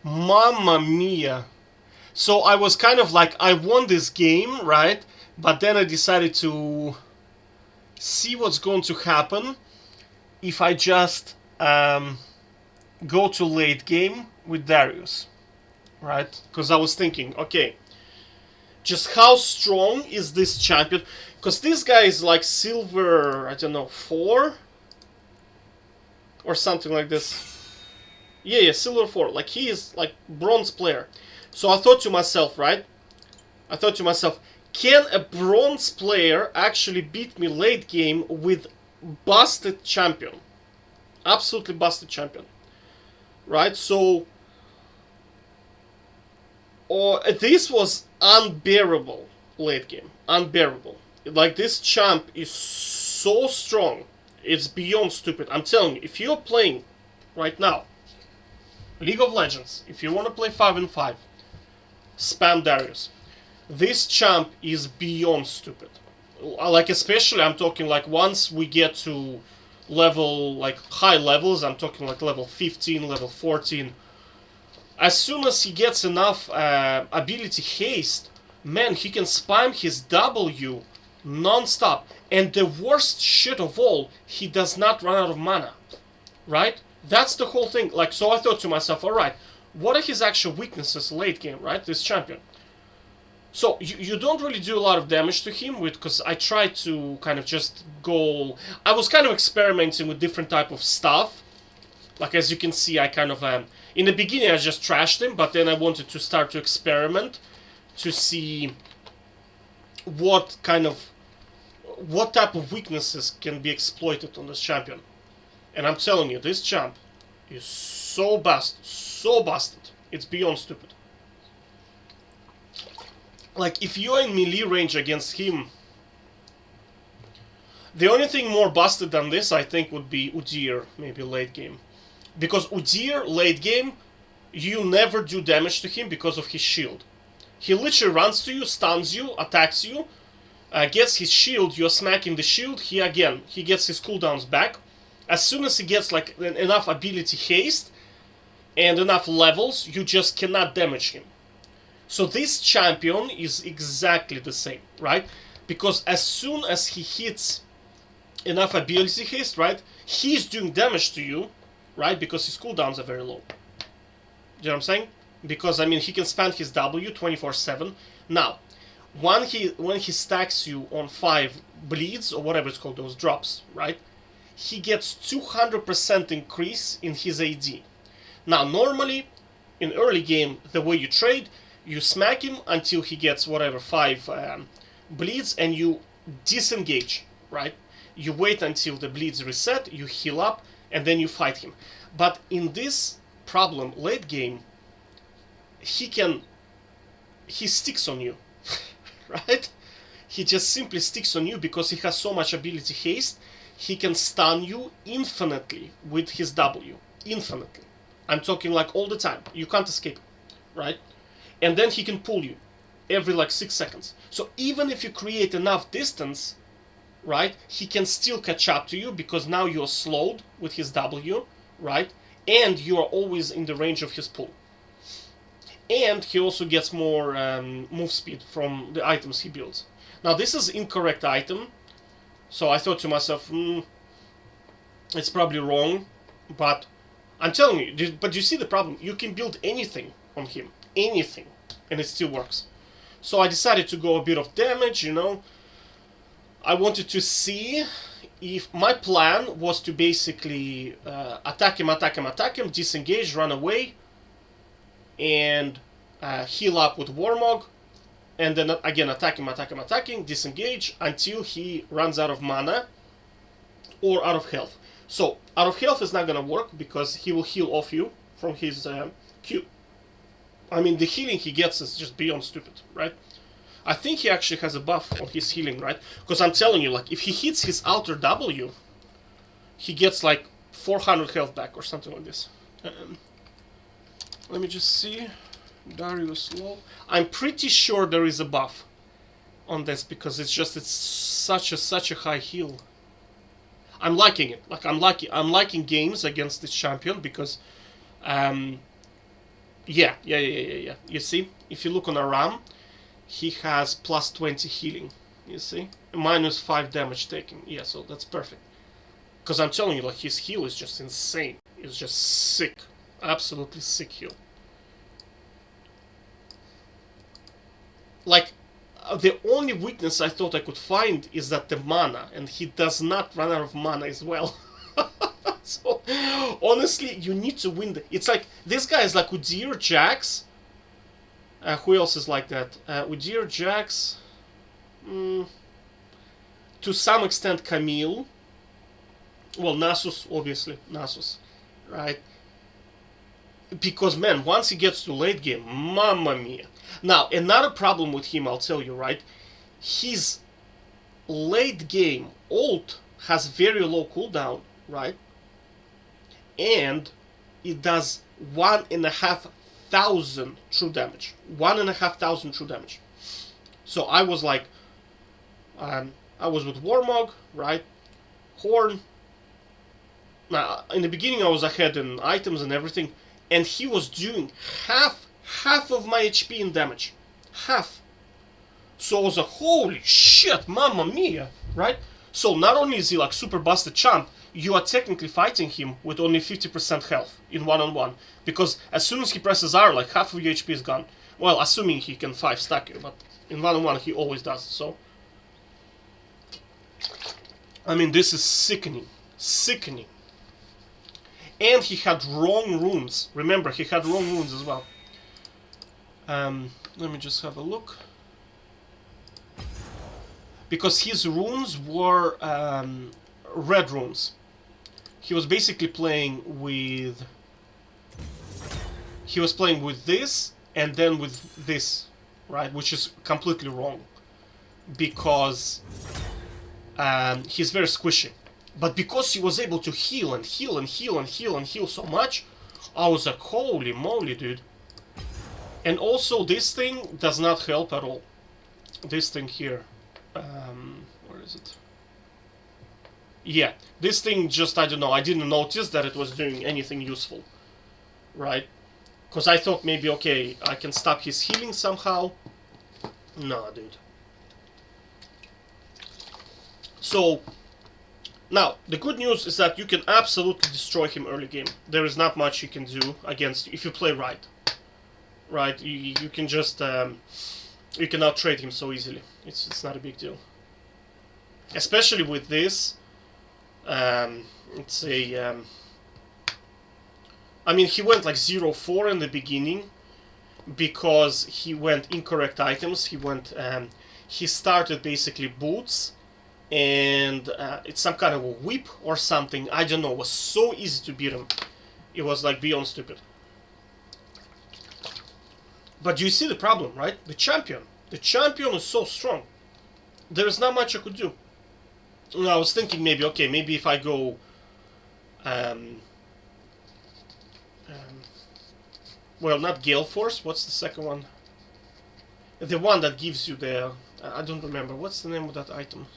Mamma mia. So I was kind of like, I won this game, right? But then I decided to see what's going to happen if I just go to late game with Darius, right? Because I was thinking, okay, just how strong is this champion? Because this guy is like silver, I don't know, 4 or something like this. Yeah, silver 4. Like he is like bronze player. So I thought to myself, right? I thought to myself, can a bronze player actually beat me late game with busted champion? Absolutely busted champion. Right? So or this was unbearable late game. Unbearable. Like this champ is so strong. It's beyond stupid. I'm telling you, if you're playing right now League of Legends, if you want to play 5-5, spam Darius. This champ is beyond stupid. Like especially I'm talking like once we get to level like high levels, I'm talking like level 15, level 14. As soon as he gets enough ability haste, man, he can spam his W non-stop. And the worst shit of all, he does not run out of mana. Right? That's the whole thing. Like, so I thought to myself, alright, what are his actual weaknesses late game, right? This champion. So you don't really do a lot of damage to him with, because I tried to kind of just go. I was kind of experimenting with different type of stuff. Like as you can see, I kind of in the beginning I just trashed him, but then I wanted to start to experiment to see what type of weaknesses can be exploited on this champion. And I'm telling you, this champ is so busted. It's beyond stupid. Like, if you're in melee range against him, the only thing more busted than this, I think, would be Udyr, maybe late game. Because Udyr, late game, you never do damage to him because of his shield. He literally runs to you, stuns you, attacks you, gets his shield, you're smacking the shield, he gets his cooldowns back. As soon as he gets like enough ability haste and enough levels, you just cannot damage him. So this champion is exactly the same, right? Because as soon as he hits enough ability haste, right, he's doing damage to you, right? Because his cooldowns are very low. Do you know what I'm saying? Because I mean he can spam his W 24/7. Now, when he stacks you on 5 bleeds or whatever it's called, those drops, right? He gets 200% increase in his AD. Now, normally in early game, the way you trade, you smack him until he gets whatever 5 bleeds, and you disengage, right? You wait until the bleeds reset, you heal up, and then you fight him. But in this problem, late game, he sticks on you, right? He just simply sticks on you because he has so much ability haste. He can stun you infinitely with his W. Infinitely. I'm talking like all the time. You can't escape, right? And then he can pull you every like 6 seconds. So even if you create enough distance, right, he can still catch up to you because now you're slowed with his W, right? And you are always in the range of his pull. And he also gets more move speed from the items he builds. Now this is incorrect item. So I thought to myself, it's probably wrong, but I'm telling you, but you see the problem, you can build anything on him, anything, and it still works. So I decided to go a bit of damage, I wanted to see if my plan was to basically attack him, disengage, run away, and heal up with Warmog, and then again attacking, disengage until he runs out of mana or out of health. So out of health is not gonna work because he will heal off you from his Q. I mean the healing he gets is just beyond stupid, right? I think he actually has a buff on his healing, right? Because I'm telling you, like if he hits his outer W, he gets like 400 health back or something like this. Let me just see. Darius low. I'm pretty sure there is a buff on this because it's such a high heal. I'm liking it. Like I'm liking games against this champion because Yeah. You see, if you look on Aram, he has plus 20 healing. You see, minus 5 damage taken. Yeah, so that's perfect. Because I'm telling you, like, his heal is just insane. It's just sick, absolutely sick heal. Like, the only weakness I thought I could find is that the mana, and he does not run out of mana as well. So, honestly, you need to win. It's like, this guy is like Udyr, Jax. Who else is like that? Udyr, Jax. To some extent, Camille. Well, Nasus, obviously. Nasus. Right? Because, man, once he gets to late game, mamma mia. Now, another problem with him, I'll tell you, right? His late game ult has very low cooldown, right? And it does 1,500 true damage. 1,500 true damage. So I was like, I was with Warmog, right? Horn. Now, in the beginning I was ahead in items and everything, and he was doing half of my HP in damage. Half. So I was like, holy shit, mamma mia, right? So not only is he like super busted champ, you are technically fighting him with only 50% health in one-on-one. Because as soon as he presses R, like half of your HP is gone. Well, assuming he can 5-stack you, but in one-on-one he always does, so. I mean, this is sickening. Sickening. And he had wrong runes. Remember, he had wrong runes as well. Let me just have a look. Because his runes were red runes. He was basically playing with... He was playing with this, and then with this, right? Which is completely wrong. Because he's very squishy. But because he was able to heal and heal and heal and heal and heal so much, I was like, holy moly, dude. And also, this thing does not help at all. This thing here. Where is it? Yeah, this thing just, I don't know, I didn't notice that it was doing anything useful. Right? Because I thought maybe, okay, I can stop his healing somehow. Nah, dude. So, now, the good news is that you can absolutely destroy him early game. There is not much you can do against, if you play right. Right? You can just, you can out-trade him so easily. It's not a big deal. Especially with this, it's a, I mean, he went like 0-4 in the beginning because he went incorrect items. He went, he started basically boots, and it's some kind of a whip or something. I don't know. It was so easy to beat him. It was like beyond stupid. But you see the problem, right? The champion. The champion is so strong. There is not much I could do. And I was thinking maybe, okay, maybe if I go... well, not Gale Force. What's the second one? The one that gives you the... I don't remember. What's the name of that item?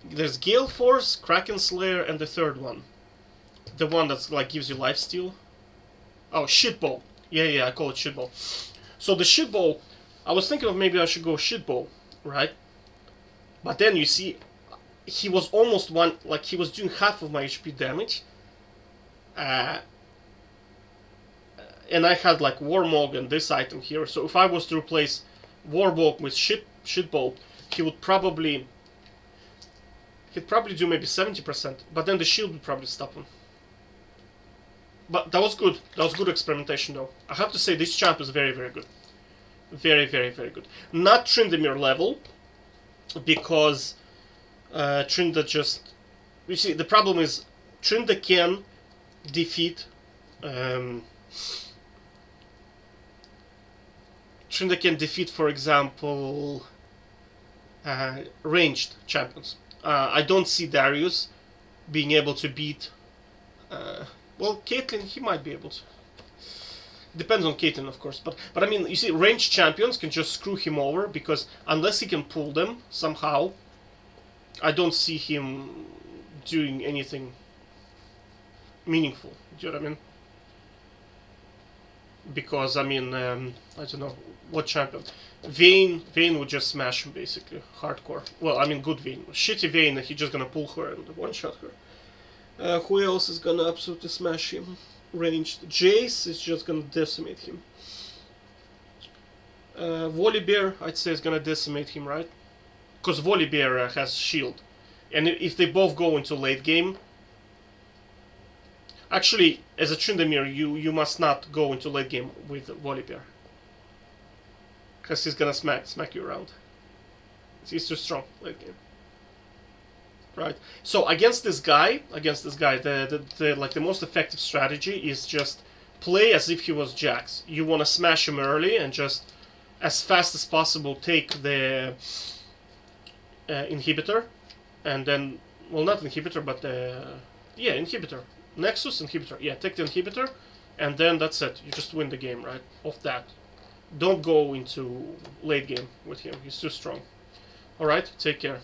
There's Gale Force, Kraken Slayer, and the third one. The one that's like gives you lifesteal. Oh, Shitbow. Yeah, I call it Shitbow. So the Shitbow, I was thinking of maybe I should go Shitbow, right? But then you see, he was almost one, like he was doing half of my HP damage. And I had like Warmog and this item here. So if I was to replace Warmog with Shitbow, he'd probably do maybe 70%. But then the shield would probably stop him. But that was good. That was good experimentation, though. I have to say, this champ is very, very good. Very, very, very good. Not Tryndamere level, because Trynda just... You see, the problem is, Trynda can defeat... Trynda can defeat, for example, ranged champions. I don't see Darius being able to beat... well, Caitlyn, he might be able to. Depends on Caitlyn, of course. But I mean, you see, ranged champions can just screw him over, because unless he can pull them somehow, I don't see him doing anything meaningful. Do you know what I mean? because I mean, I don't know what champion. Vayne would just smash him basically, hardcore. Well, I mean, good Vayne. Shitty Vayne, he just gonna pull her and one shot her. Who else is gonna absolutely smash him? Ranged. Jace is just gonna decimate him. Volibear, I'd say, is gonna decimate him, right? Because Volibear has shield, and if they both go into late game. Actually, as a Tryndamere, you must not go into late game with Volibear. Because he's gonna smack you around. He's too strong late game. Right. So against this guy, the most effective strategy is just play as if he was Jax. You wanna smash him early and just as fast as possible take the inhibitor, and then, well, not inhibitor, but inhibitor. Nexus inhibitor. Yeah, take the inhibitor, and then that's it. You just win the game, right? Off that. Don't go into late game with him. He's too strong. Alright, take care.